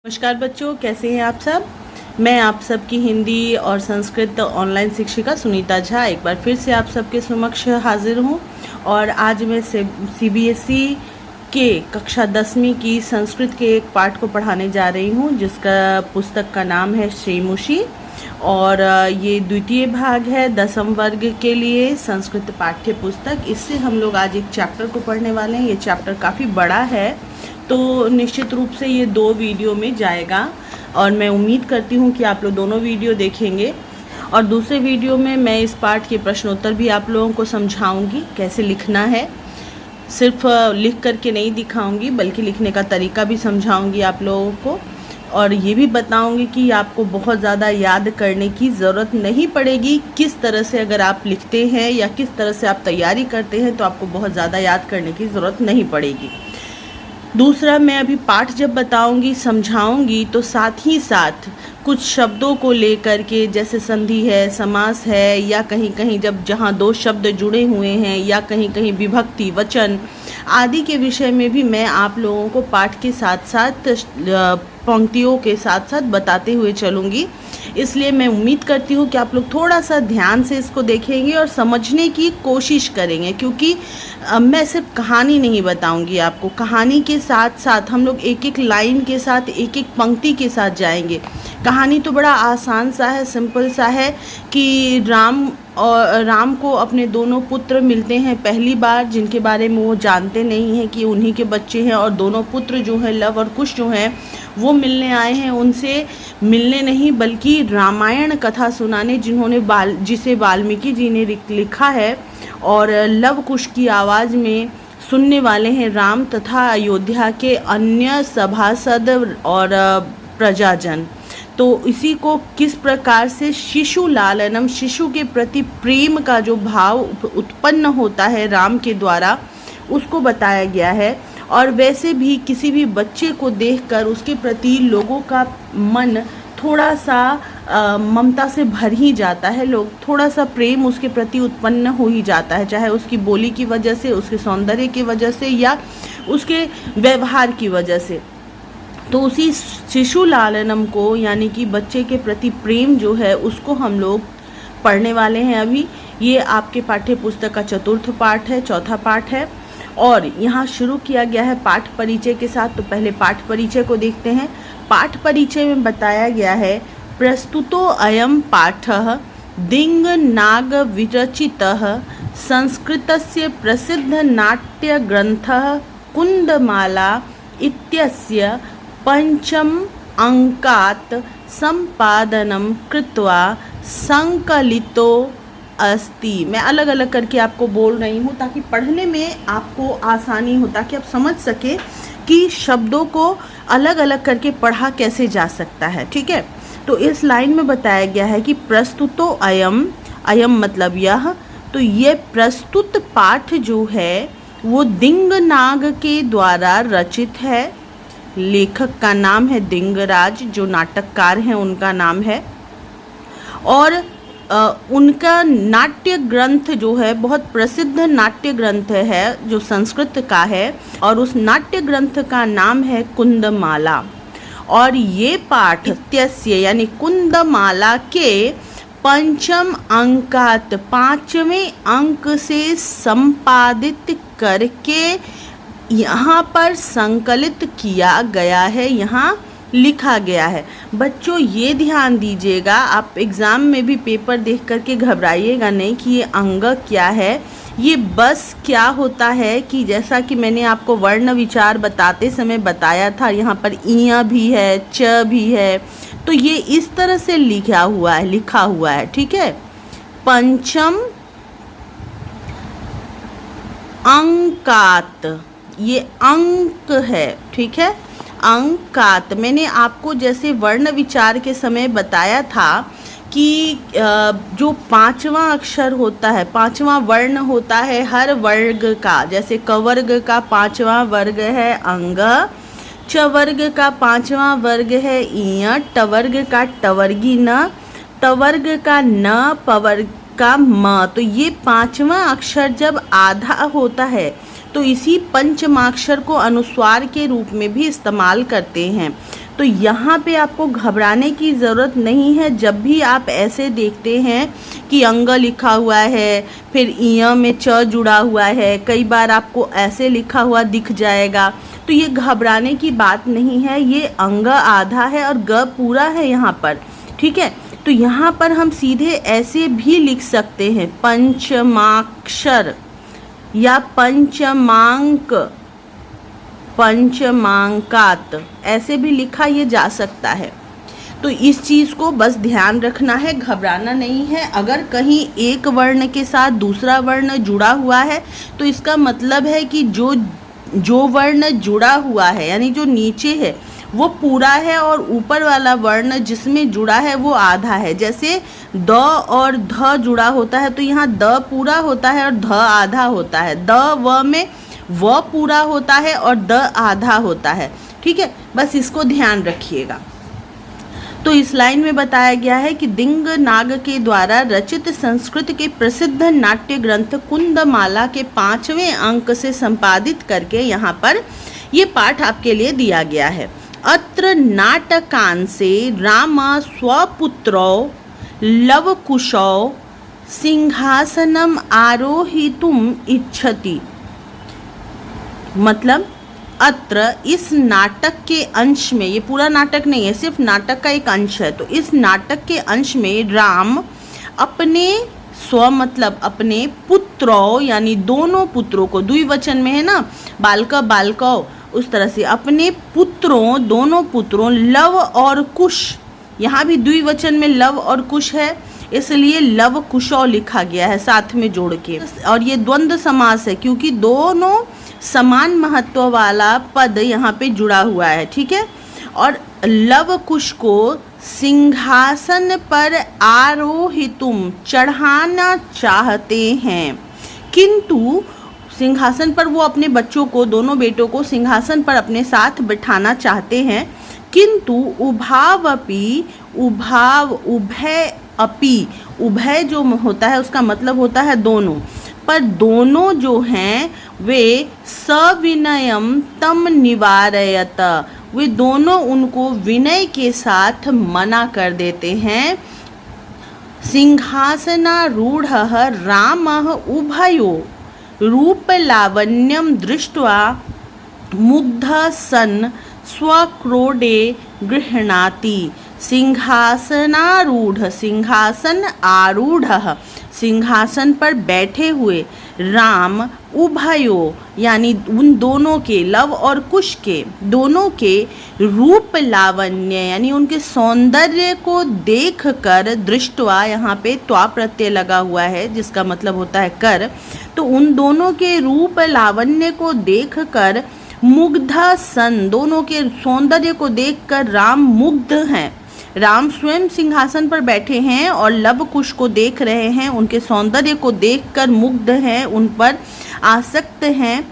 नमस्कार बच्चों, कैसे हैं आप सब। मैं आप सबकी हिंदी और संस्कृत ऑनलाइन शिक्षिका सुनीता झा एक बार फिर से आप सबके समक्ष हाजिर हूं। और आज मैं सीबीएसई के कक्षा 10वीं की संस्कृत के एक पाठ को पढ़ाने जा रही हूं, जिसका पुस्तक का नाम है श्रीमुषी। और ये द्वितीय भाग है 10वीं वर्ग के लिए संस्कृत पाठ्य पुस्तक। इससे हम लोग आज एक चैप्टर को पढ़ने वाले हैं। ये चैप्टर काफ़ी बड़ा है, तो निश्चित रूप से ये 2 वीडियो में जाएगा और मैं उम्मीद करती हूँ कि आप लोग दोनों वीडियो देखेंगे। और दूसरे वीडियो में मैं इस पाठ के प्रश्नोत्तर भी आप लोगों को समझाऊंगी, कैसे लिखना है। सिर्फ लिख करके नहीं दिखाऊंगी, बल्कि लिखने का तरीका भी समझाऊंगी आप लोगों को। और ये भी बताऊंगी कि आपको बहुत ज़्यादा याद करने की ज़रूरत नहीं पड़ेगी। किस तरह से अगर आप लिखते हैं या किस तरह से आप तैयारी करते हैं तो आपको बहुत ज़्यादा याद करने की ज़रूरत नहीं पड़ेगी। दूसरा, मैं अभी पाठ जब बताऊंगी, समझाऊंगी, तो साथ ही साथ कुछ शब्दों को लेकर के, जैसे संधि है, समास है, या कहीं कहीं जब जहाँ 2 शब्द जुड़े हुए हैं, या कहीं कहीं विभक्ति, वचन आदि के विषय में भी मैं आप लोगों को पाठ के साथ साथ पंक्तियों के साथ साथ बताते हुए चलूँगी। इसलिए मैं उम्मीद करती हूँ कि आप लोग थोड़ा सा ध्यान से इसको देखेंगे और समझने की कोशिश करेंगे, क्योंकि मैं सिर्फ कहानी नहीं बताऊंगी आपको। कहानी के साथ साथ हम लोग एक एक लाइन के साथ, एक एक पंक्ति के साथ जाएंगे। कहानी तो बड़ा आसान सा है, सिंपल सा है कि राम को अपने दोनों पुत्र मिलते हैं पहली बार, जिनके बारे में वो जानते नहीं हैं कि उन्हीं के बच्चे हैं। और दोनों पुत्र जो हैं, लव और कुश जो हैं, वो मिलने आए हैं। उनसे मिलने नहीं बल्कि रामायण कथा सुनाने, जिसे वाल्मीकि जी ने लिखा है। और लव कुश की आवाज़ में सुनने वाले हैं राम तथा अयोध्या के अन्य सभासद और प्रजाजन। तो इसी को किस प्रकार से शिशु लालनम, शिशु के प्रति प्रेम का जो भाव उत्पन्न होता है राम के द्वारा, उसको बताया गया है। और वैसे भी किसी भी बच्चे को देखकर उसके प्रति लोगों का मन थोड़ा सा ममता से भर ही जाता है। लोग थोड़ा सा प्रेम उसके प्रति उत्पन्न हो ही जाता है, चाहे उसकी बोली की वजह से, उसके सौंदर्य की वजह से, या उसके व्यवहार की वजह से। तो उसी शिशु लालनम को, यानी कि बच्चे के प्रति प्रेम जो है, उसको हम लोग पढ़ने वाले हैं अभी। ये आपके पाठ्य पुस्तक का 4था पाठ है, 4था पाठ है। और यहाँ शुरू किया गया है पाठ परिचय के साथ। तो पहले पाठ परिचय को देखते हैं। पाठ परिचय में बताया गया है, प्रस्तुतो अयम पाठः दिंग नाग विरचितः संस्कृतस्य प्रसिद्ध नाट्य ग्रंथः कुंदमाला इत्यस्य 5 अंकात् संपादनं कृत्वा संकलितो अस्ति। मैं अलग अलग करके आपको बोल रही हूँ ताकि पढ़ने में आपको आसानी हो, ताकि आप समझ सके कि शब्दों को अलग अलग करके पढ़ा कैसे जा सकता है। ठीक है, तो इस लाइन में बताया गया है कि प्रस्तुतो अयम, अयम मतलब यह। तो ये प्रस्तुत पाठ जो है वो दिंगनाग के द्वारा रचित है। लेखक का नाम है दिंगराज, जो नाटककार हैं उनका नाम है। और उनका नाट्य ग्रंथ जो है, बहुत प्रसिद्ध नाट्य ग्रंथ है जो संस्कृत का है, और उस नाट्य ग्रंथ का नाम है कुंदमाला। और ये पाठ त्यस्य यानी कुंदमाला के 5 अंकात, 5वें अंक से संपादित करके यहाँ पर संकलित किया गया है, यहाँ लिखा गया है। बच्चों ये ध्यान दीजिएगा, आप एग्ज़ाम में भी पेपर देख करके घबराइएगा नहीं कि ये अंग क्या है। ये बस क्या होता है कि जैसा कि मैंने आपको वर्ण विचार बताते समय बताया था, यहाँ पर इया भी है, च भी है, तो ये इस तरह से लिखा हुआ है। ठीक है, 5 अंकात, ये अंक है। ठीक है, अंकात। मैंने आपको जैसे वर्ण विचार के समय बताया था कि जो 5वां अक्षर होता है, 5वां वर्ण होता है हर वर्ग का। जैसे क वर्ग का 5वां वर्ग है अंग, च वर्ग का 5वां वर्ग है इय, ट वर्ग का टवर्गी न, त वर्ग का न, प वर्ग का म। तो ये 5वां अक्षर जब आधा होता है तो इसी पंचमाक्षर को अनुस्वार के रूप में भी इस्तेमाल करते हैं। तो यहाँ पे आपको घबराने की ज़रूरत नहीं है। जब भी आप ऐसे देखते हैं कि अंग लिखा हुआ है, फिर इय में च जुड़ा हुआ है, कई बार आपको ऐसे लिखा हुआ दिख जाएगा, तो ये घबराने की बात नहीं है। ये अंग आधा है और ग पूरा है यहाँ पर, ठीक है। तो यहाँ पर हम सीधे ऐसे भी लिख सकते हैं, पंचमाक्षर या पंचमांक, पंचमांकात, ऐसे भी लिखा ये जा सकता है। तो इस चीज़ को बस ध्यान रखना है, घबराना नहीं है। अगर कहीं एक वर्ण के साथ दूसरा वर्ण जुड़ा हुआ है तो इसका मतलब है कि जो वर्ण जुड़ा हुआ है, यानी जो नीचे है वो पूरा है और ऊपर वाला वर्ण जिसमें जुड़ा है वो आधा है। जैसे द और ध जुड़ा होता है तो यहाँ द पूरा होता है और ध आधा होता है। द व में व पूरा होता है और द आधा होता है, ठीक है। बस इसको ध्यान रखिएगा। तो इस लाइन में बताया गया है कि दिंग नाग के द्वारा रचित संस्कृत के प्रसिद्ध नाट्य ग्रंथ कुंदमाला के 5वें अंक से संपादित करके यहाँ पर ये पाठ आपके लिए दिया गया है। अत्र नाटकांसे राम स्वपुत्रौ लवकुशौ सिंहासनम आरोहितुम इच्छति। मतलब अत्र, इस नाटक के अंश में, ये पूरा नाटक नहीं है, सिर्फ नाटक का एक अंश है, तो इस नाटक के अंश में राम अपने स्व मतलब अपने पुत्रों, यानी दोनों पुत्रों को, द्विवचन में है ना, बालक बालकौ, उस तरह से अपने पुत्रों, दोनों पुत्रों, लव और कुश, यहाँ भी द्विवचन में लव और कुश है, इसलिए लव कुशौ लिखा गया है साथ में जोड़ के। और ये द्वंद्व समास है क्योंकि दोनों समान महत्व वाला पद यहाँ पे जुड़ा हुआ है, ठीक है। और लव कुश को सिंहासन पर आरोहितुम, चढ़ाना चाहते हैं, किंतु सिंहासन पर वो अपने बच्चों को, दोनों बेटों को सिंहासन पर अपने साथ बिठाना चाहते हैं, किंतु उभावपि, उभय अपि, उभय जो होता है उसका मतलब होता है दोनों, पर दोनों जो हैं वे सविनयम तम निवारयत, वे दोनों उनको विनय के साथ मना कर देते हैं। सिंहासनारूढ़ः रामः उभयो रूप लावण्यम दृष्ट्वा मुग्धः सन् स्वक्रोडे गृह्णाति। सिंहासनारूढ़, सिंहासन आरूढ़, सिंहासन पर बैठे हुए, राम उभयो यानी उन दोनों के, लव और कुश के, दोनों के रूप लावण्य यानी उनके सौंदर्य को देखकर, दृष्टवा यहाँ पे त्वा प्रत्यय लगा हुआ है जिसका मतलब होता है कर, तो उन दोनों के रूप लावण्य को देखकर मुग्धा सन, दोनों के सौंदर्य को देखकर राम मुग्ध हैं। राम स्वयं सिंहासन पर बैठे हैं और लव कुश को देख रहे हैं, उनके सौंदर्य को देखकर मुग्ध हैं, उन पर आसक्त हैं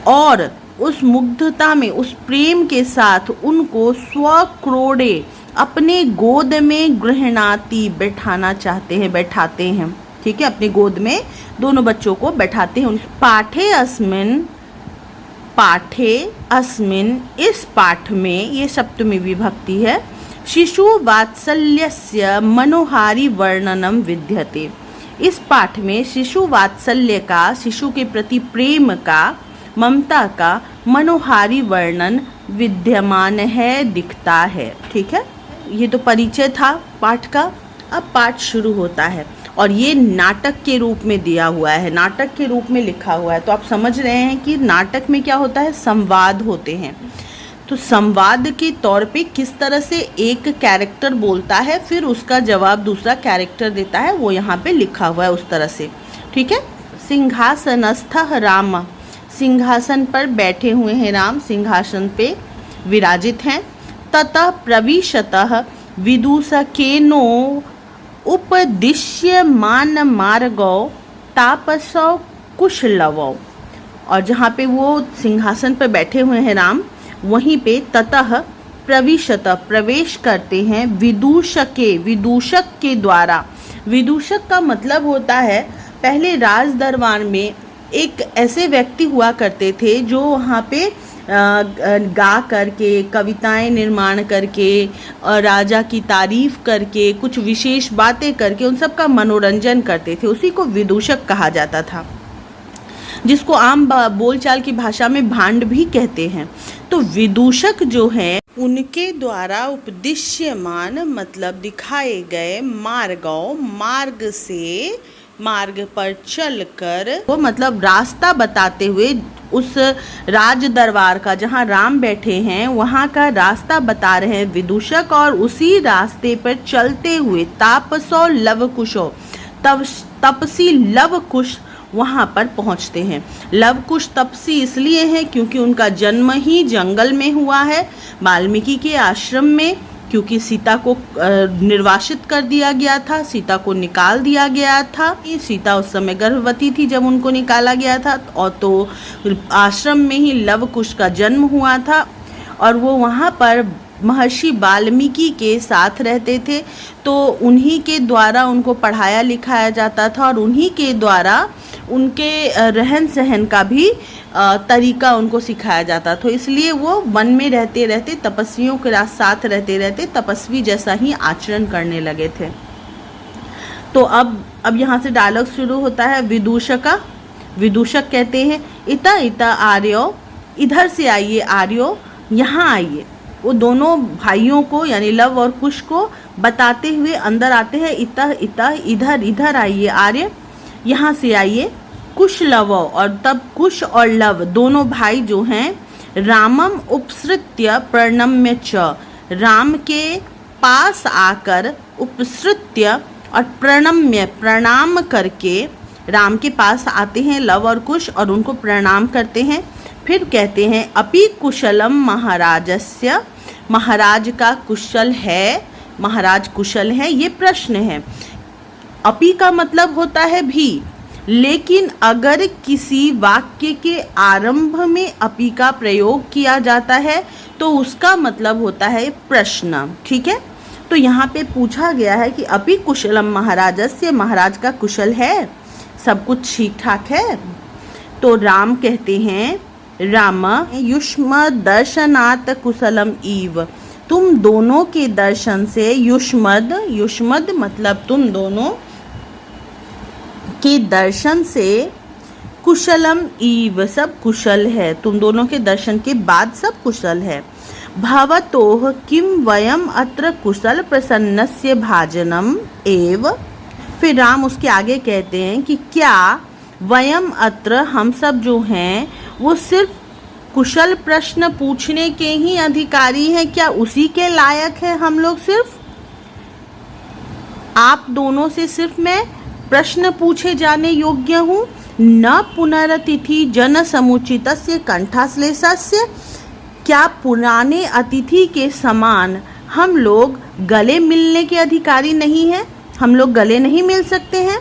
और उस मुग्धता में, उस प्रेम के साथ उनको स्वक्रोडे, अपने गोद में गृह्णाति, बैठाना चाहते हैं, बैठाते हैं, ठीक है, अपनी गोद में दोनों बच्चों को बैठाते हैं। पाठे अस्मिन्, पाठे अस्मिन्, इस पाठ में, ये सप्तमी विभक्ति है, शिशु वात्सल्यस्य मनोहारी वर्णनम विद्यते। इस पाठ में शिशु वात्सल्य का, शिशु के प्रति प्रेम का, ममता का मनोहारी वर्णन विद्यमान है, दिखता है, ठीक है। ये तो परिचय था पाठ का। अब पाठ शुरू होता है और ये नाटक के रूप में दिया हुआ है, नाटक के रूप में लिखा हुआ है। तो आप समझ रहे हैं कि नाटक में क्या होता है, संवाद होते हैं। तो संवाद के तौर पे किस तरह से एक कैरेक्टर बोलता है, फिर उसका जवाब दूसरा कैरेक्टर देता है, वो यहाँ पे लिखा हुआ है उस तरह से, ठीक है। सिंहासनस्थः राम, सिंहासन पर बैठे हुए हैं राम, सिंहासन पे विराजित हैं। ततः प्रविशतः विदूषकेनो उपदिश्यमान मार्गौ तापसौ कुशलवौ। और जहाँ पे वो सिंहासन पर बैठे हुए हैं राम, वहीं पे ततः प्रविशत, प्रवेश करते हैं, विदूषके, विदूषक के द्वारा। विदूषक का मतलब होता है, पहले राज दरबार में एक ऐसे व्यक्ति हुआ करते थे जो वहाँ पे गा करके, कविताएं निर्माण करके, राजा की तारीफ करके, कुछ विशेष बातें करके उन सब का मनोरंजन करते थे। उसी को विदूषक कहा जाता था, जिसको आम बोलचाल की भाषा में भांड भी कहते हैं। तो विदूषक जो है उनके द्वारा उपदिश्यमान मतलब दिखाए गए मार्ग से, मार्ग पर चलकर, वो मतलब रास्ता बताते हुए उस राज दरबार का जहाँ राम बैठे हैं वहाँ का रास्ता बता रहे हैं विदूषक। और उसी रास्ते पर चलते हुए तापसो लवकुशो, तपसी लवकुश वहाँ पर पहुँचते हैं। लवकुश तपसी इसलिए है क्योंकि उनका जन्म ही जंगल में हुआ है, वाल्मीकि के आश्रम में, क्योंकि सीता को निर्वासित कर दिया गया था, सीता को निकाल दिया गया था। सीता उस समय गर्भवती थी जब उनको निकाला गया था, और तो आश्रम में ही लवकुश का जन्म हुआ था और वो वहाँ पर महर्षि वाल्मीकि के साथ रहते थे। तो उन्हीं के द्वारा उनको पढ़ाया लिखाया जाता था और उन्हीं के द्वारा उनके रहन सहन का भी तरीका उनको सिखाया जाता था। इसलिए वो वन में रहते रहते, तपस्वियों के साथ रहते रहते तपस्वी जैसा ही आचरण करने लगे थे। तो अब यहाँ से डायलॉग शुरू होता है। विदूषका, विदूषक कहते हैं इता इता आर्यो, इधर से आइए आर्यो, यहाँ आइए। वो दोनों भाइयों को यानी लव और कुश को बताते हुए अंदर आते हैं। इता इता, इधर इधर आइए आर्य, यहाँ से आइए। कुश लव, और तब कुश और लव दोनों भाई जो हैं रामम उपसृत्य प्रणम्य च, राम के पास आकर उपसृत्य और प्रणम्य प्रणाम करके राम के पास आते हैं लव और कुश और उनको प्रणाम करते हैं। फिर कहते हैं अपि कुशलम महाराजस्य, महाराज का कुशल है, महाराज कुशल है, ये प्रश्न है। अपि का मतलब होता है भी, लेकिन अगर किसी वाक्य के आरंभ में अपि का प्रयोग किया जाता है तो उसका मतलब होता है प्रश्न। ठीक है, तो यहाँ पे पूछा गया है कि अपि कुशलम महाराजस्य, महाराज का कुशल है, सब कुछ ठीक ठाक है। तो राम कहते हैं राम युष्म दर्शनात् कुशलम इव, तुम दोनों के दर्शन से, युष्मद, युष्मद मतलब तुम दोनों के दर्शन से, कुशलम इव सब कुशल है, तुम दोनों के दर्शन के बाद सब कुशल है। भवतोः किम वयम अत्र कुशल प्रसन्नस्य भाजनम एव, फिर राम उसके आगे कहते हैं कि क्या वयम अत्र, हम सब जो हैं वो सिर्फ कुशल प्रश्न पूछने के ही अधिकारी हैं, क्या उसी के लायक है हम लोग? सिर्फ आप दोनों से सिर्फ मैं प्रश्न पूछे जाने योग्य हूँ? न पुनरतिथि जन समुचितस्य कंठाश्लेषस्य, क्या पुराने अतिथि के समान हम लोग गले मिलने के अधिकारी नहीं हैं? हम लोग गले नहीं मिल सकते हैं?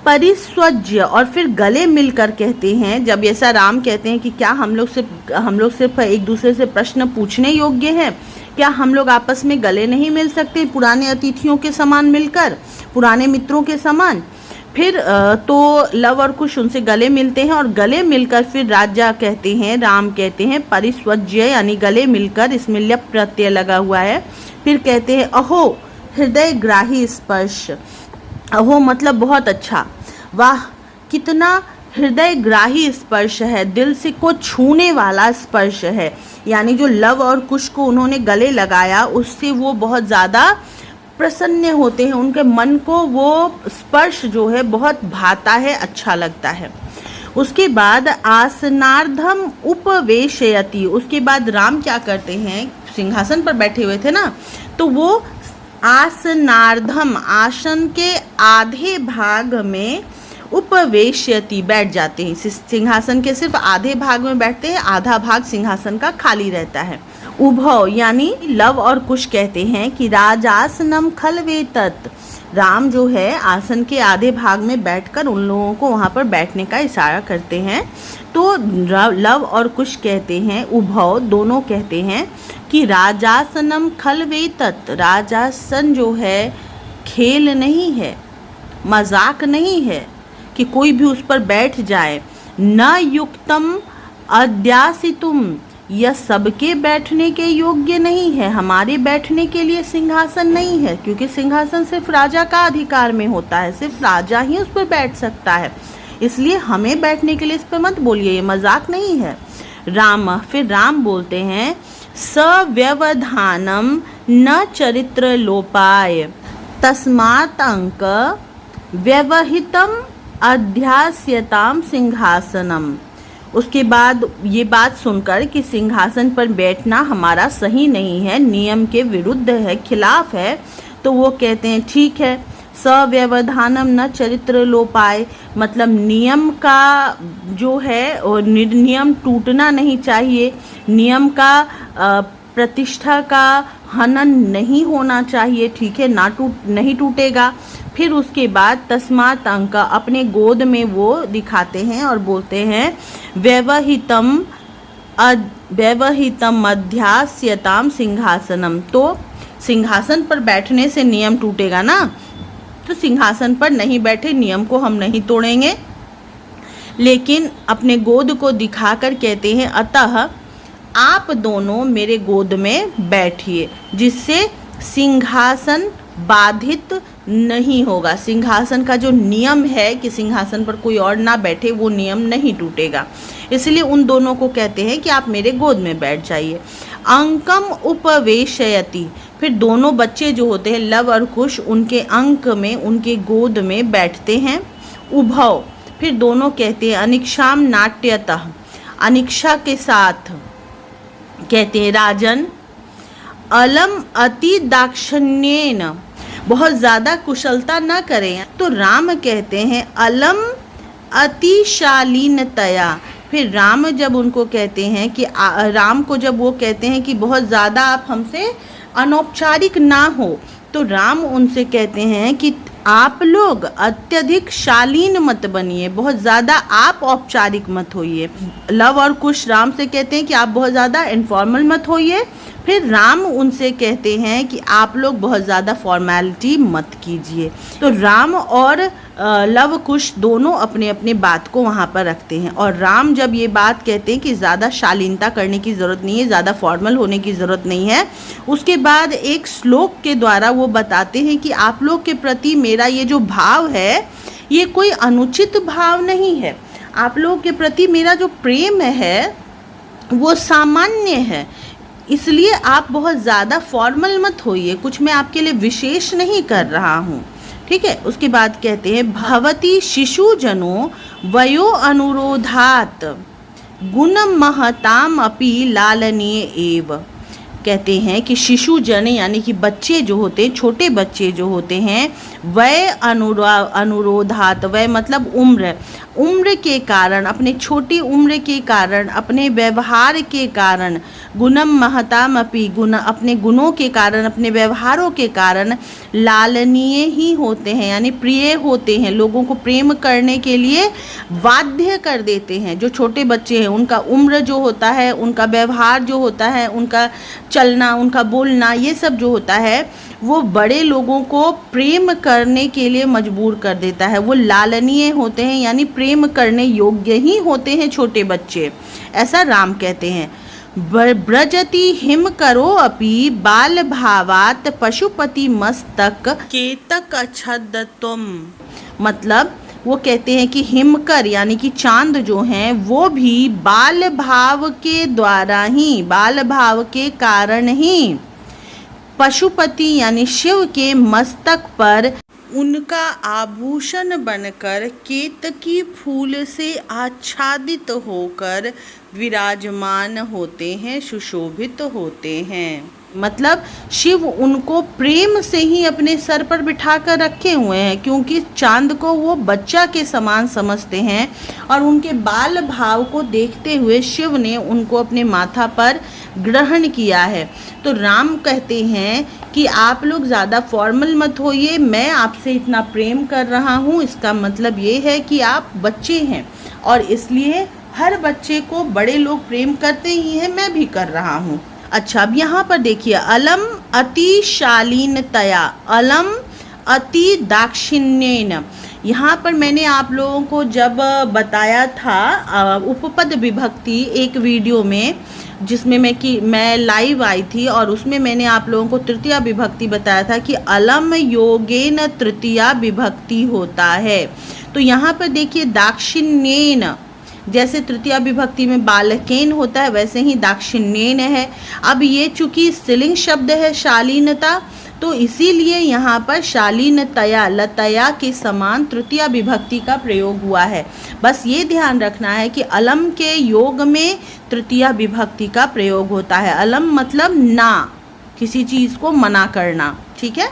परिस्वज्य, और फिर गले मिलकर कहते हैं, जब ऐसा राम कहते हैं कि क्या हम लोग सिर्फ एक दूसरे से प्रश्न पूछने योग्य हैं, क्या हम लोग आपस में गले नहीं मिल सकते पुराने अतिथियों के समान मिलकर, पुराने मित्रों के समान? फिर तो लव और कुश उनसे गले मिलते हैं और गले मिलकर फिर राजा कहते हैं, राम कहते हैं परिस्वज्य यानी गले मिलकर, इसमें ल्यप प्रत्यय लगा हुआ है। फिर कहते हैं अहो हृदय ग्राही स्पर्श, अहो मतलब बहुत अच्छा, वाह कितना हृदय ग्राही स्पर्श है, दिल से को छूने वाला स्पर्श है। यानी जो लव और कुश को उन्होंने गले लगाया उससे वो बहुत ज़्यादा प्रसन्न होते हैं, उनके मन को वो स्पर्श जो है बहुत भाता है, अच्छा लगता है। उसके बाद आसनार्धम उपवेशयति, उसके बाद राम क्या करते हैं, सिंहासन पर बैठे हुए थे ना, तो वो आसनार्धम आसन के आधे भाग में उपवेशयति बैठ जाते हैं। सिंहासन के सिर्फ आधे भाग में बैठते हैं, आधा भाग सिंहासन का खाली रहता है। उभव यानी लव और कुश कहते हैं कि राजासनम खलवेतत, राम जो है आसन के आधे भाग में बैठकर उन लोगों को वहाँ पर बैठने का इशारा करते हैं। तो लव और कुश कहते हैं, उभव दोनों कहते हैं कि राजासनम खलवेतत, राजासन जो है खेल नहीं है, मजाक नहीं है कि कोई भी उस पर बैठ जाए। न युक्तम अध्यासितुम, यह सबके बैठने के योग्य नहीं है, हमारे बैठने के लिए सिंहासन नहीं है, क्योंकि सिंहासन सिर्फ राजा का अधिकार में होता है, सिर्फ राजा ही उस पर बैठ सकता है, इसलिए हमें बैठने के लिए इस पर मत बोलिए, ये मजाक नहीं है। राम, फिर राम बोलते हैं सव्यवधानम न चरित्र लोपाय तस्मात् अंक व्यवहितम अध्यास्यताम सिंहासनम। उसके बाद ये बात सुनकर कि सिंहासन पर बैठना हमारा सही नहीं है, नियम के विरुद्ध है, खिलाफ है, तो वो कहते हैं ठीक है, सव्यवधानम न चरित्र लोपाय, मतलब नियम का जो है और नियम टूटना नहीं चाहिए, नियम का प्रतिष्ठा का हनन नहीं होना चाहिए, ठीक है, नहीं टूटेगा। फिर उसके बाद तस्मात् अंक, अपने गोद में वो दिखाते हैं और बोलते हैं व्यवहितम अध्यास्यताम सिंहासनम, तो सिंहासन पर बैठने से नियम टूटेगा ना, तो सिंहासन पर नहीं बैठे नियम को हम नहीं तोड़ेंगे, लेकिन अपने गोद को दिखाकर कहते हैं अतः आप दोनों मेरे गोद में बैठिए, जिससे सिंहासन बाधित नहीं होगा। सिंहासन का जो नियम है कि सिंहासन पर कोई और ना बैठे, वो नियम नहीं टूटेगा, इसलिए उन दोनों को कहते हैं कि आप मेरे गोद में बैठ जाइए। अंकम उपवेशयति, फिर दोनों बच्चे जो होते हैं लव और कुश, उनके अंक में, उनके गोद में बैठते हैं। उभव, फिर दोनों कहते हैं अनिक्षाम नाट्यतः, अनिक्षा के साथ कहते हैं राजन अलम अति दाक्षिण्येन, बहुत ज़्यादा कुशलता न करें, तो राम कहते हैं अलम अतिशालीनतया। फिर राम जब उनको कहते हैं कि राम को जब वो कहते हैं कि बहुत ज़्यादा आप हमसे अनौपचारिक ना हो, तो राम उनसे कहते हैं कि आप लोग अत्यधिक शालीन मत बनिए, बहुत ज़्यादा आप औपचारिक मत होइए। लव और कुश राम से कहते हैं कि आप बहुत ज़्यादा इनफॉर्मल मत होइए। फिर राम उनसे कहते हैं कि आप लोग बहुत ज़्यादा फॉर्मेलिटी मत कीजिए। तो राम और लव कुश दोनों अपने अपने बात को वहाँ पर रखते हैं, और राम जब ये बात कहते हैं कि ज़्यादा शालीनता करने की ज़रूरत नहीं है, ज़्यादा फॉर्मल होने की ज़रूरत नहीं है, उसके बाद एक श्लोक के द्वारा वो बताते हैं कि आप लोग के प्रति मेरा ये जो भाव है, ये कोई अनुचित भाव नहीं है, आप लोग के प्रति मेरा जो प्रेम है वो सामान्य है, इसलिए आप बहुत ज़्यादा फॉर्मल मत होइए, कुछ मैं आपके लिए विशेष नहीं कर रहा हूँ, ठीक है। उसके बाद कहते हैं भवती शिशु जनो वयो अनुरोधात गुण महताम अपि लालनीय एव, कहते हैं कि शिशु जन यानी कि बच्चे जो होते हैं, छोटे बच्चे जो होते हैं, वय अनुरोधात, वय मतलब उम्र के कारण, अपने छोटी उम्र के कारण, अपने व्यवहार के कारण, गुणम महताम अपि, गुण अपने गुणों के कारण, अपने व्यवहारों के कारण लालनीय ही होते हैं, यानी प्रिय होते हैं, लोगों को प्रेम करने के लिए बाध्य कर देते हैं। जो छोटे बच्चे हैं उनका उम्र जो होता है, उनका व्यवहार जो होता है, उनका चलना, उनका बोलना, ये सब जो होता है वो बड़े लोगों को प्रेम करने के लिए मजबूर कर देता है। वो लालनीय होते हैं, यानी प्रेम करने योग्य ही होते हैं छोटे बच्चे, ऐसा राम कहते हैं। ब्रजति हिम करो अपि बाल भावात पशुपति मस्तक केतक अच्छदत्वम, मतलब वो कहते हैं कि हिमकर यानी कि चांद जो हैं वो भी बाल भाव के द्वारा ही, बाल भाव के कारण ही पशुपति यानी शिव के मस्तक पर उनका आभूषण बनकर केतकी फूल से आच्छादित होकर विराजमान होते हैं, सुशोभित होते हैं। मतलब शिव उनको प्रेम से ही अपने सर पर बिठा कर रखे हुए हैं, क्योंकि चांद को वो बच्चा के समान समझते हैं, और उनके बाल भाव को देखते हुए शिव ने उनको अपने माथा पर ग्रहण किया है। तो राम कहते हैं कि आप लोग ज़्यादा फॉर्मल मत होइए, मैं आपसे इतना प्रेम कर रहा हूँ, इसका मतलब ये है कि आप बच्चे हैं, और इसलिए हर बच्चे को बड़े लोग प्रेम करते ही हैं, मैं भी कर रहा हूँ। अच्छा, अब यहाँ पर देखिए अलम अति शालीनतया, अलम अति दाक्षिण्येन, यहाँ पर मैंने आप लोगों को जब बताया था उपपद विभक्ति एक वीडियो में, जिसमें मैं लाइव आई थी, और उसमें मैंने आप लोगों को तृतीया विभक्ति बताया था कि अलम योगेन तृतीया विभक्ति होता है। तो यहाँ पर देखिए दाक्षिण्येन, जैसे तृतीया विभक्ति में बालकेन होता है वैसे ही दाक्षिण्येन है। अब ये चूंकि स्त्रीलिंग शब्द है शालीनता, तो इसीलिए यहाँ पर शालीनतया लतया के समान तृतीया विभक्ति का प्रयोग हुआ है। बस ये ध्यान रखना है कि अलम के योग में तृतीया विभक्ति का प्रयोग होता है। अलम मतलब ना, किसी चीज़ को मना करना, ठीक है।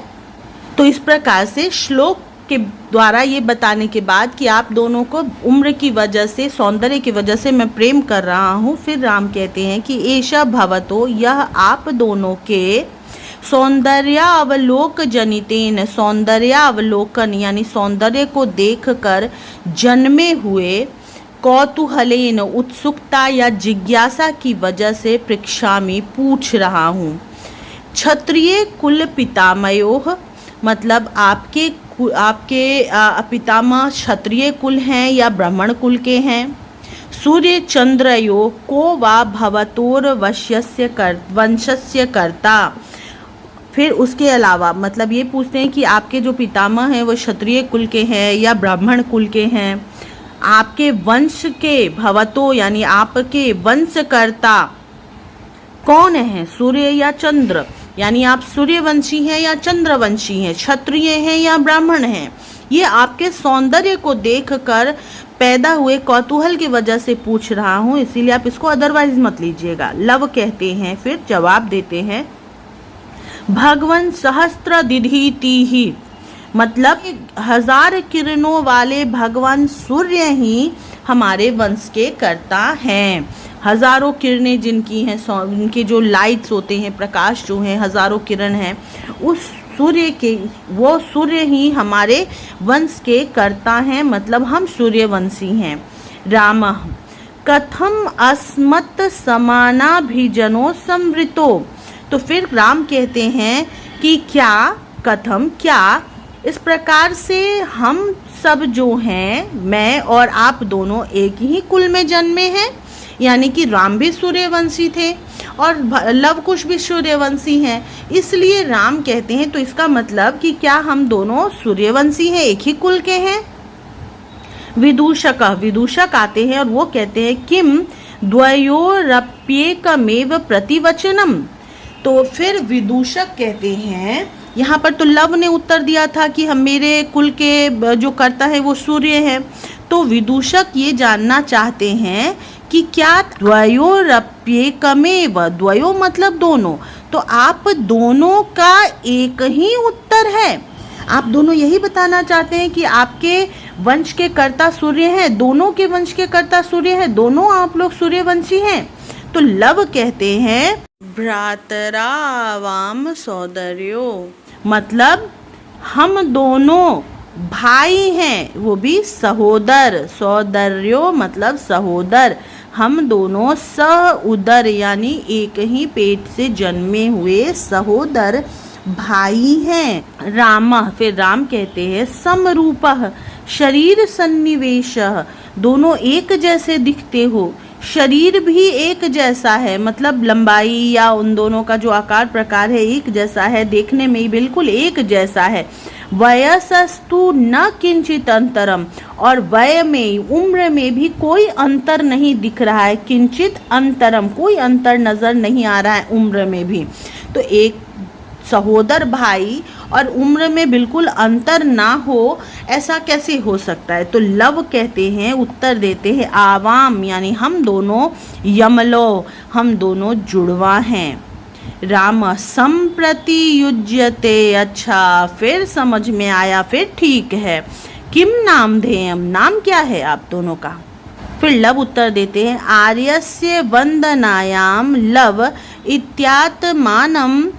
तो इस प्रकार से श्लोक के द्वारा ये बताने के बाद कि आप दोनों को उम्र की वजह से, सौंदर्य की वजह से मैं प्रेम कर रहा हूँ, फिर राम कहते हैं कि एषा भवतो, यह आप दोनों के सौंदर्यावलोक जनितेन, सौंदर्यावलोकन यानी सौंदर्य को देखकर जन्मे हुए, कौतूहलेन उत्सुकता या जिज्ञासा की वजह से पृच्छामि पूछ रहा हूँ। क्षत्रिय कुल पितामयोः, मतलब आपके पितामह क्षत्रिय कुल हैं या ब्राह्मण कुल के हैं। सूर्य चंद्रयो को वा भवतोर वंशस्य कर्ता, फिर उसके अलावा मतलब ये पूछते हैं कि आपके जो पितामह हैं वो क्षत्रिय कुल के हैं या ब्राह्मण कुल के हैं, आपके वंश के भवतो यानी आपके वंशकर्ता कौन है, सूर्य या चंद्र, यानी आप सूर्यवंशी हैं या चंद्रवंशी हैं, क्षत्रिय हैं या ब्राह्मण हैं। ये आपके सौंदर्य को देखकर पैदा हुए कौतूहल की वजह से पूछ रहा हूँ, इसीलिए आप इसको अदरवाइज मत लीजिएगा। लव कहते हैं, फिर जवाब देते हैं भगवन सहस्त्र दिधीति, मतलब 1000 किरणों वाले भगवान सूर्य ही हमारे वंश के कर्ता हैं। हजारों किरणें जिनकी हैं, उनके जो लाइट्स होते हैं, प्रकाश जो हैं, हजारों किरण हैं, उस सूर्य के, वो सूर्य ही हमारे वंश के कर्ता हैं, मतलब हम सूर्यवंशी हैं। राम कथम अस्मत् समानाभिजनो संवृतो, तो फिर राम कहते हैं कि क्या, कथम क्या, इस प्रकार से हम सब जो हैं, मैं और आप दोनों एक ही कुल में जन्मे हैं, यानी कि राम भी सूर्यवंशी थे और लवकुश भी सूर्यवंशी हैं, इसलिए राम कहते हैं। तो इसका मतलब कि क्या हम दोनों सूर्यवंशी हैं, एक ही कुल के हैं। विदूषक आते हैं और वो कहते हैं किम द्वयोरप्येकमेव प्रतिवचनम, तो फिर विदूषक कहते हैं, यहाँ पर तो लव ने उत्तर दिया था कि हम, मेरे कुल के जो कर्ता है वो सूर्य है, तो विदूषक ये जानना चाहते हैं कि क्या द्वयोरप्येकमेव, द्वयो मतलब दोनों, तो आप दोनों का एक ही उत्तर है। आप दोनों यही बताना चाहते हैं कि आपके वंश के कर्ता सूर्य हैं, दोनों के वंश के कर्ता सूर्य हैं, दोनों आप लोग सूर्यवंशी हैं। तो लव कहते हैं भ्रातरावाम सौदर्यो, मतलब हम दोनों भाई हैं, वो भी सहोदर, सौदर्यो मतलब सहोदर, हम दोनों सउदर यानी एक ही पेट से जन्मे हुए सहोदर भाई हैं। राम, फिर राम कहते हैं समरूपः शरीर सन्निवेशः, दोनों एक जैसे दिखते हो, शरीर भी एक जैसा है, मतलब लंबाई या उन दोनों का जो आकार प्रकार है एक जैसा है, देखने में बिल्कुल एक जैसा है। वयसस्तु न किंचित अंतरम, और वय में, उम्र में भी कोई अंतर नहीं दिख रहा है। किंचित अंतरम, कोई अंतर नजर नहीं आ रहा है उम्र में भी। तो एक सहोदर भाई और उम्र में बिल्कुल अंतर ना हो, ऐसा कैसे हो सकता है। तो लव कहते हैं, उत्तर देते हैं आवाम यानी हम दोनों, यमलो हम दोनों जुड़वा हैं। राम संप्रति युज्यते, अच्छा फिर समझ में आया, फिर ठीक है। किम नाम धेयम, नाम क्या है आप दोनों का। फिर लव उत्तर देते हैं आर्यस्य वंदनायाम लव इत्यात्मानम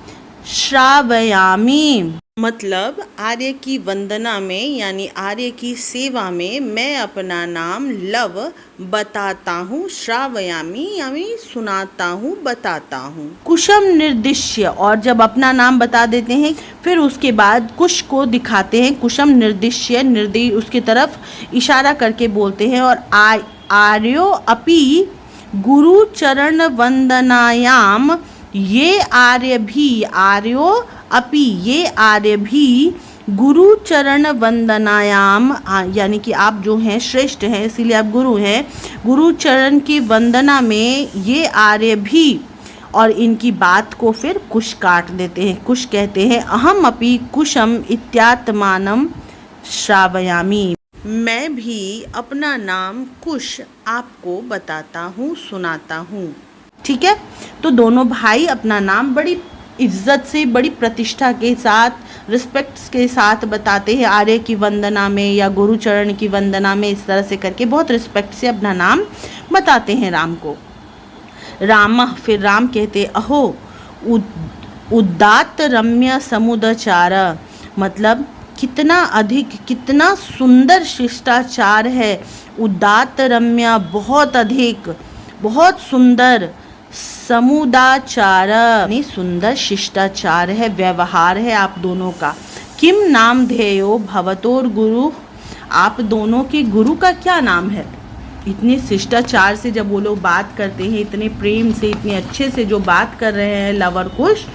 श्रावयामि। मतलब आर्य की वंदना में यानी आर्य की सेवा में मैं अपना नाम लव बताता हूँ, श्रावयामी यानी सुनाता हूँ, बताता हूँ। कुशम निर्दिश्य, और जब अपना नाम बता देते हैं फिर उसके बाद कुश को दिखाते हैं। कुशम निर्दिश्य, निर्देश उसकी तरफ इशारा करके बोलते हैं। और आर्यो अपि गुरु चरण वंदनायाम, ये आर्य भी, आर्यो अपि ये आर्य भी गुरु चरण वंदनायाम, यानी कि आप जो हैं श्रेष्ठ हैं इसीलिए आप गुरु हैं, गुरु चरण की वंदना में ये आर्य भी। और इनकी बात को फिर कुश काट देते हैं। कुश कहते हैं अहम अपि कुशम इत्यात्मानम श्रावयामी, मैं भी अपना नाम कुश आपको बताता हूँ, सुनाता हूँ। ठीक है, तो दोनों भाई अपना नाम बड़ी इज्जत से, बड़ी प्रतिष्ठा के साथ, रिस्पेक्ट्स के साथ बताते हैं। आर्य की वंदना में या गुरुचरण की वंदना में इस तरह से करके बहुत रिस्पेक्ट से अपना नाम बताते हैं राम को। राम, फिर राम कहते अहो उदात्त रम्य समुदचार, मतलब कितना अधिक, कितना सुंदर शिष्टाचार है। उदात्त रम्य, बहुत अधिक, बहुत सुंदर, समुदाचार यानी सुंदर शिष्टाचार है, व्यवहार है आप दोनों का। किम नाम ध्येयो भवतोर गुरु, आप दोनों के गुरु का क्या नाम है। इतने शिष्टाचार से जब वो लोग बात करते हैं, इतने प्रेम से, इतने अच्छे से जो बात कर रहे हैं लव और कुश,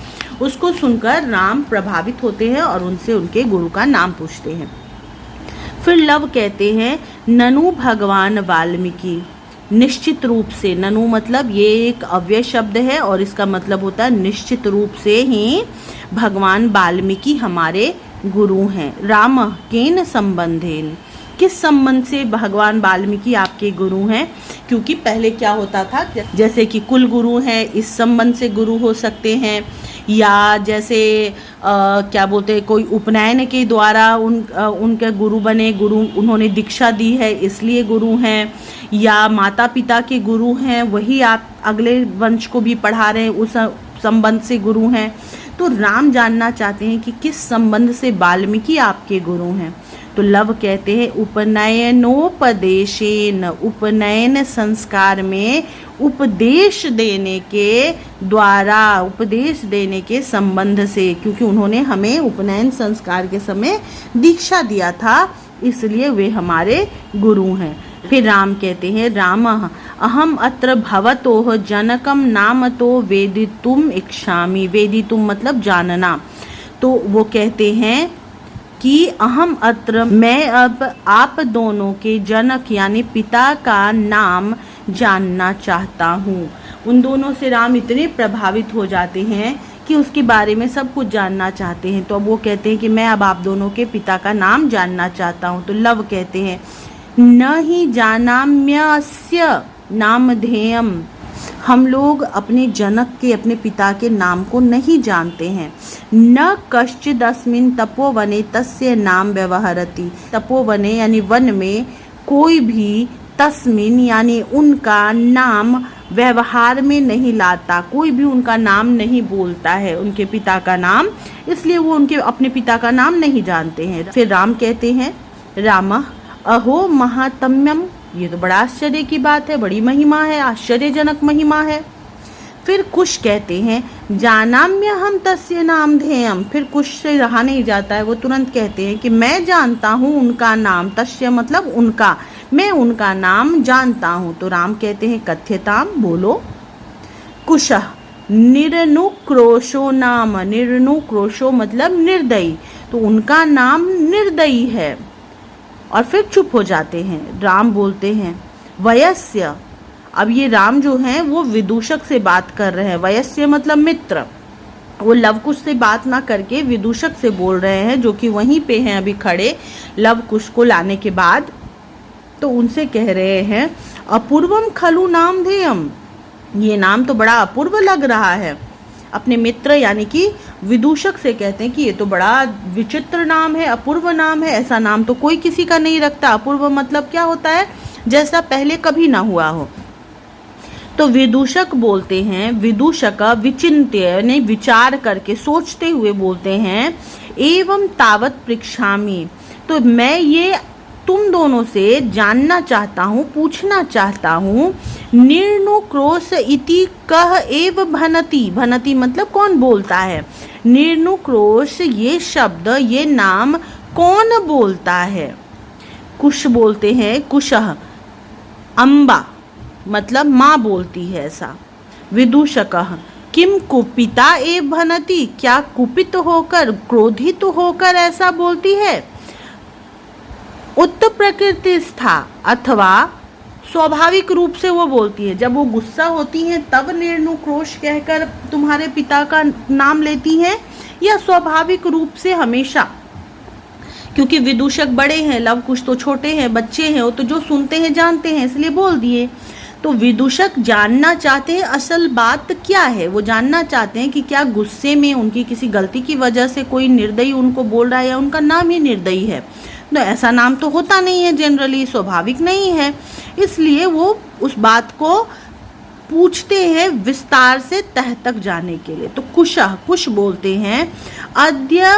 उसको सुनकर राम प्रभावित होते हैं और उनसे उनके गुरु का नाम पूछते हैं। फिर लव कहते हैं ननु भगवान वाल्मीकि, निश्चित रूप से, ननु मतलब ये एक अव्यय शब्द है और इसका मतलब होता है निश्चित रूप से ही भगवान वाल्मीकि हमारे गुरु हैं। राम केन संबंधेन, किस संबंध से भगवान वाल्मीकि आपके गुरु हैं। क्योंकि पहले क्या होता था, जैसे कि कुल गुरु हैं इस संबंध से गुरु हो सकते हैं, या जैसे क्या बोलते हैं, कोई उपनयन के द्वारा उनके गुरु बने, गुरु उन्होंने दीक्षा दी है इसलिए गुरु हैं, या माता पिता के गुरु हैं, वही आप अगले वंश को भी पढ़ा रहे हैं, उस संबंध से गुरु हैं। तो राम जानना चाहते हैं कि किस संबंध से वाल्मीकि आपके गुरु हैं। तो लव कहते हैं उपनयनोपदेशेन, उपनयन संस्कार में उपदेश देने के द्वारा, उपदेश देने के संबंध से, क्योंकि उन्होंने हमें उपनयन संस्कार के समय दीक्षा दिया था इसलिए वे हमारे गुरु हैं। फिर राम कहते हैं राम अहम अत्र भवतोः जनकम नामतो वेदितुम इच्छामि, वेदितुम मतलब जानना। तो वो कहते हैं कि अहम अत्र, मैं अब आप दोनों के जनक यानी पिता का नाम जानना चाहता हूँ। उन दोनों से राम इतने प्रभावित हो जाते हैं कि उसके बारे में सब कुछ जानना चाहते हैं। तो अब वो कहते हैं कि मैं अब आप दोनों के पिता का नाम जानना चाहता हूँ। तो लव कहते हैं न ही जानाम्यस्य नामधेयम, हम लोग अपने जनक के, अपने पिता के नाम को नहीं जानते हैं। न कश्चिदस्मिन् तपोवने तस्य नाम व्यवहरति, तपोवने यानी वन में कोई भी, तस्मिन यानी उनका नाम, व्यवहार में नहीं लाता, कोई भी उनका नाम नहीं बोलता है, उनके पिता का नाम, इसलिए वो उनके अपने पिता का नाम नहीं जानते हैं। फिर राम कहते हैं राम अहो महात्म्यम, ये तो बड़ा आश्चर्य की बात है, बड़ी महिमा है, आश्चर्यजनक महिमा है। फिर कुश कहते हैं जानाम्य हम तस्य नाम ध्येयम, फिर कुश से रहा नहीं जाता है, वो तुरंत कहते हैं कि मैं जानता हूँ उनका नाम, तस्य मतलब उनका, मैं उनका नाम जानता हूँ। तो राम कहते हैं कथ्यताम, बोलो। कुशः निर्नुक्रोशो नाम, निर्नुक्रोशो मतलब निर्दयी, तो उनका नाम निर्दयी है। और फिर चुप हो जाते हैं। राम बोलते हैं वयस्य, अब ये राम जो हैं वो विदूषक से बात कर रहे हैं, वयस्य मतलब मित्र, वो लवकुश से बात ना करके विदूषक से बोल रहे हैं जो कि वहीं पे हैं अभी खड़े लवकुश को लाने के बाद। तो उनसे कह रहे हैं अपूर्वम खलु नाम ध्येयम, ये नाम तो बड़ा अपूर्व लग रहा है। अपने मित्र यानी कि विदूषक से कहते हैं कि ये तो बड़ा विचित्र नाम है, अपूर्व नाम है, ऐसा नाम तो कोई किसी का नहीं रखता। अपूर्व मतलब क्या होता है, जैसा पहले कभी ना हुआ हो। तो विदूषक बोलते हैं, विदूषक विचिन्त्य यानी विचार करके सोचते हुए बोलते हैं, एवं तावत पृच्छामि, तो मैं ये तुम दोनों से जानना चाहता हूँ, पूछना चाहता हूँ, निर्नुक्रोश इति कह एव भनति, भनति मतलब कौन बोलता है, निर्नुक्रोश ये शब्द ये नाम कौन बोलता है। कुश बोलते हैं, कुशः अम्बा मतलब माँ बोलती है ऐसा। विदूषकः किम कुपिता एव भनति, क्या कुपित होकर क्रोधित होकर ऐसा बोलती है। उत्त प्रकृति स्था अथवा स्वाभाविक रूप से वो बोलती है, जब वो गुस्सा होती हैं तब निर्नुक्रोश कहकर तुम्हारे पिता का नाम लेती हैं, या स्वाभाविक रूप से हमेशा, क्योंकि विदूषक बड़े हैं, लव कुश तो छोटे हैं, बच्चे हैं, वो तो जो सुनते हैं जानते हैं इसलिए बोल दिए। तो विदूषक जानना चाहते हैं असल बात क्या है, वो जानना चाहते हैं कि क्या गुस्से में उनकी किसी गलती की वजह से कोई निर्दयी उनको बोल रहा है या उनका नाम ही निर्दयी है। तो ऐसा नाम तो होता नहीं है, जनरली स्वाभाविक नहीं है, इसलिए वो उस बात को पूछते हैं विस्तार से तह तक जाने के लिए। तो कुशः कुश बोलते हैं, अद्य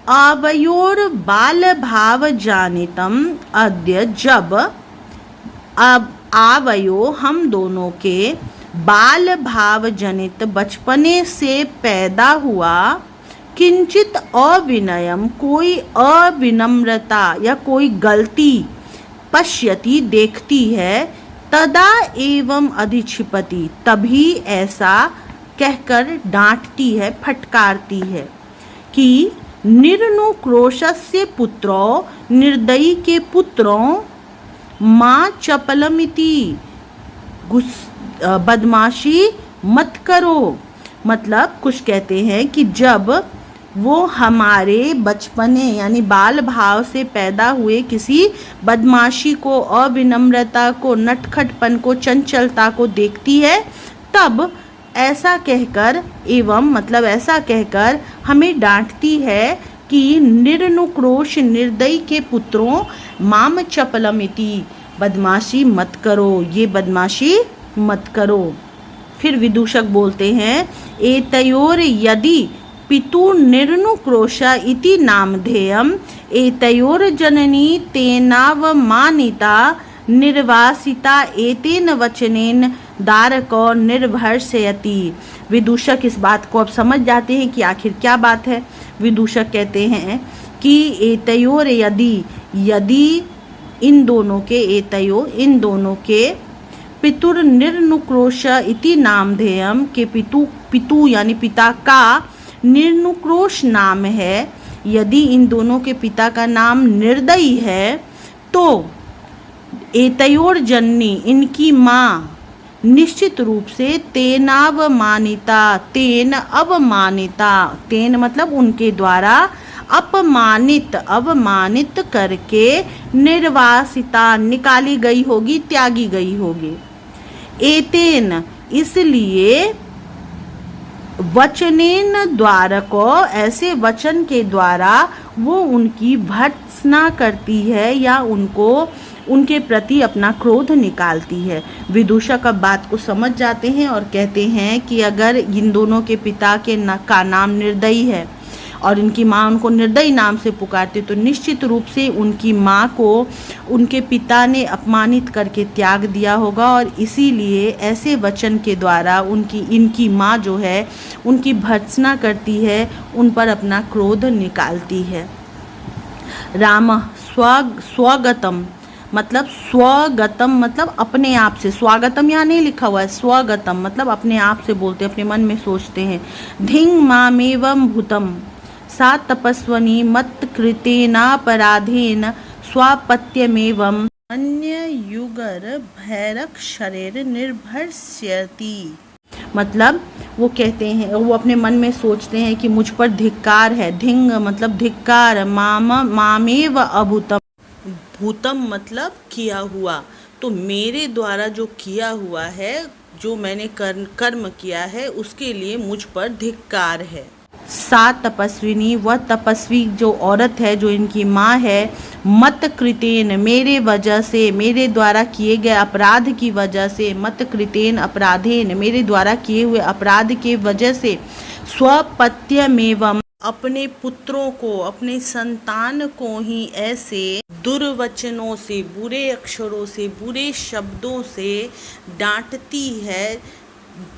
आवयोर बाल भाव जानितम, अद्य जब अब आवयो हम दोनों के बाल भाव जनित बचपने से पैदा हुआ, किंचित अविनयम कोई अविनम्रता या कोई गलती, पश्यति देखती है, तदा एवं अधिक्षिपति तभी ऐसा कहकर डांटती है, फटकारती है कि निर्नुक्रोशस्य पुत्रो, निर्दयी के पुत्रों, माँ चपलमिति, बदमाशी मत करो। मतलब कुछ कहते हैं कि जब वो हमारे बचपने यानी बाल भाव से पैदा हुए किसी बदमाशी को, अविनम्रता को, नटखटपन को, चंचलता को देखती है, तब ऐसा कहकर एवं मतलब ऐसा कहकर हमें डांटती है कि निर्नुक्रोश निर्दयी के पुत्रों, माम चपलमिति, बदमाशी मत करो, ये बदमाशी मत करो। फिर विदूषक बोलते हैं, एतयोर यदि पितु निर्नुक्रोशा इति नामधेयम, एतयोर जननी तेनावमानिता निर्वासिता एतेन वचनेन दारको निर्भर्षयति। विदूषक इस बात को अब समझ जाते हैं कि आखिर क्या बात है। विदूषक कहते हैं कि एतयोर यदि, यदि इन दोनों के, एतयो इन दोनों के, पितुर निर्नुक्रोश इति नामधेयम के पितु यानी पिता का निर्नुक्रोश नाम है, यदि इन दोनों के पिता का नाम निर्दयी है, तो एतयोर जननी इनकी माँ निश्चित रूप से तेनावमानिता, तेन अवमानिता, तेन मतलब उनके द्वारा अपमानित, अवमानित करके निर्वासिता निकाली गई होगी, त्यागी गई होगी। एतेन इसलिए, वचनेन द्वारको ऐसे वचन के द्वारा वो उनकी भर्त्सना करती है या उनको उनके प्रति अपना क्रोध निकालती है। विदूषक अब बात को समझ जाते हैं और कहते हैं कि अगर इन दोनों के पिता का नाम निर्दयी है और इनकी माँ उनको निर्दयी नाम से पुकारती, तो निश्चित रूप से उनकी माँ को उनके पिता ने अपमानित करके त्याग दिया होगा, और इसीलिए ऐसे वचन के द्वारा इनकी माँ जो है उनकी भर्त्सना करती है, उन पर अपना क्रोध निकालती है। राम स्वगतम मतलब स्वगतम मतलब अपने आप से, स्वागतम यहाँ नहीं लिखा हुआ है, स्वगतम मतलब अपने आप से बोलते, अपने मन में सोचते हैं। धिंग मामेवम भूतम सा तपस्वनी मत कृतेनापराधेन स्वापत्यमेवम अन्य युगर भैरक्षरेर निर्भर्ष्यति। मतलब वो कहते हैं, वो अपने मन में सोचते हैं कि मुझ पर धिक्कार है। धिंग मतलब धिक्कार, मामेव अभूतम, भूतम मतलब किया हुआ, तो मेरे द्वारा जो किया हुआ है, जो मैंने कर्म किया है, उसके लिए मुझ पर धिक्कार है। सा तपस्विनी, वह तपस्वी जो औरत है, जो इनकी माँ है, मत कृतेन, मेरे वजह से, मेरे द्वारा किए गए अपराध की वजह से, मत कृतेन अपराधेन, मेरे द्वारा किए हुए अपराध के वजह से, स्वपत्यमेवं, अपने पुत्रों को, अपने संतान को ही ऐसे दुर्वचनों से, बुरे अक्षरों से, बुरे शब्दों से डांटती है,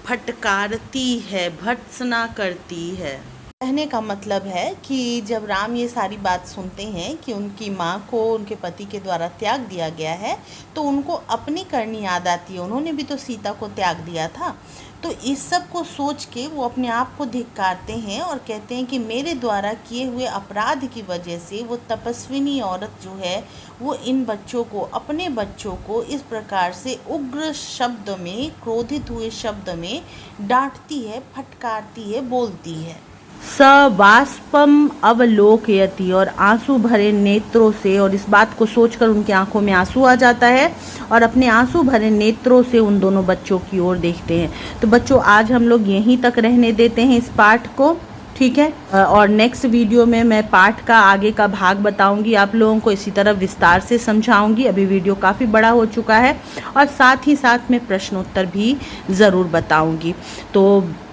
फटकारती है, भर्त्सना करती है। कहने का मतलब है कि जब राम ये सारी बात सुनते हैं कि उनकी माँ को उनके पति के द्वारा त्याग दिया गया है, तो उनको अपनी करनी याद आती है। उन्होंने भी तो सीता को त्याग दिया था। तो इस सब को सोच के वो अपने आप को धिक्कारते हैं और कहते हैं कि मेरे द्वारा किए हुए अपराध की वजह से वो तपस्विनी औरत जो है, वो इन बच्चों को, अपने बच्चों को इस प्रकार से उग्र शब्द में, क्रोधित हुए शब्द में डांटती है, फटकारती है, बोलती है। सवाष्पम अवलोकयति, और आंसू भरे नेत्रों से, और इस बात को सोचकर उनकी आंखों में आंसू आ जाता है और अपने आंसू भरे नेत्रों से उन दोनों बच्चों की ओर देखते हैं। तो बच्चों, आज हम लोग यहीं तक रहने देते हैं इस पाठ को, ठीक है। और नेक्स्ट वीडियो में मैं पाठ का आगे का भाग बताऊंगी आप लोगों को, इसी तरह विस्तार से समझाऊंगी। अभी वीडियो काफ़ी बड़ा हो चुका है और साथ ही साथ में प्रश्नोत्तर भी ज़रूर बताऊंगी। तो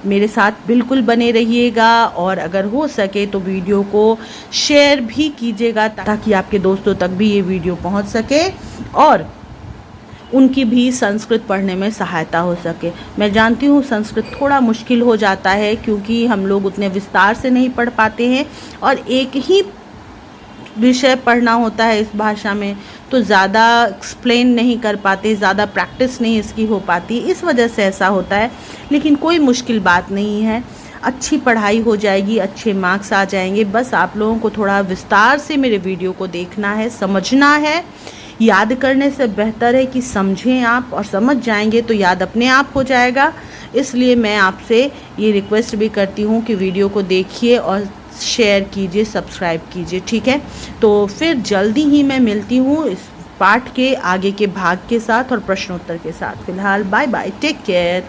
मेरे साथ बिल्कुल बने रहिएगा और अगर हो सके तो वीडियो को शेयर भी कीजिएगा ताकि आपके दोस्तों तक भी ये वीडियो पहुंच सके और उनकी भी संस्कृत पढ़ने में सहायता हो सके। मैं जानती हूँ संस्कृत थोड़ा मुश्किल हो जाता है क्योंकि हम लोग उतने विस्तार से नहीं पढ़ पाते हैं और एक ही विषय पढ़ना होता है इस भाषा में, तो ज़्यादा एक्सप्लेन नहीं कर पाते, ज़्यादा प्रैक्टिस नहीं इसकी हो पाती, इस वजह से ऐसा होता है। लेकिन कोई मुश्किल बात नहीं है, अच्छी पढ़ाई हो जाएगी, अच्छे मार्क्स आ जाएंगे। बस आप लोगों को थोड़ा विस्तार से मेरे वीडियो को देखना है, समझना है। याद करने से बेहतर है कि समझें आप, और समझ जाएंगे तो याद अपने आप हो जाएगा। इसलिए मैं आपसे ये रिक्वेस्ट भी करती हूँ कि वीडियो को देखिए और शेयर कीजिए, सब्सक्राइब कीजिए, ठीक है। तो फिर जल्दी ही मैं मिलती हूँ इस पाठ के आगे के भाग के साथ और प्रश्नोत्तर के साथ। फिलहाल बाय बाय, टेक केयर।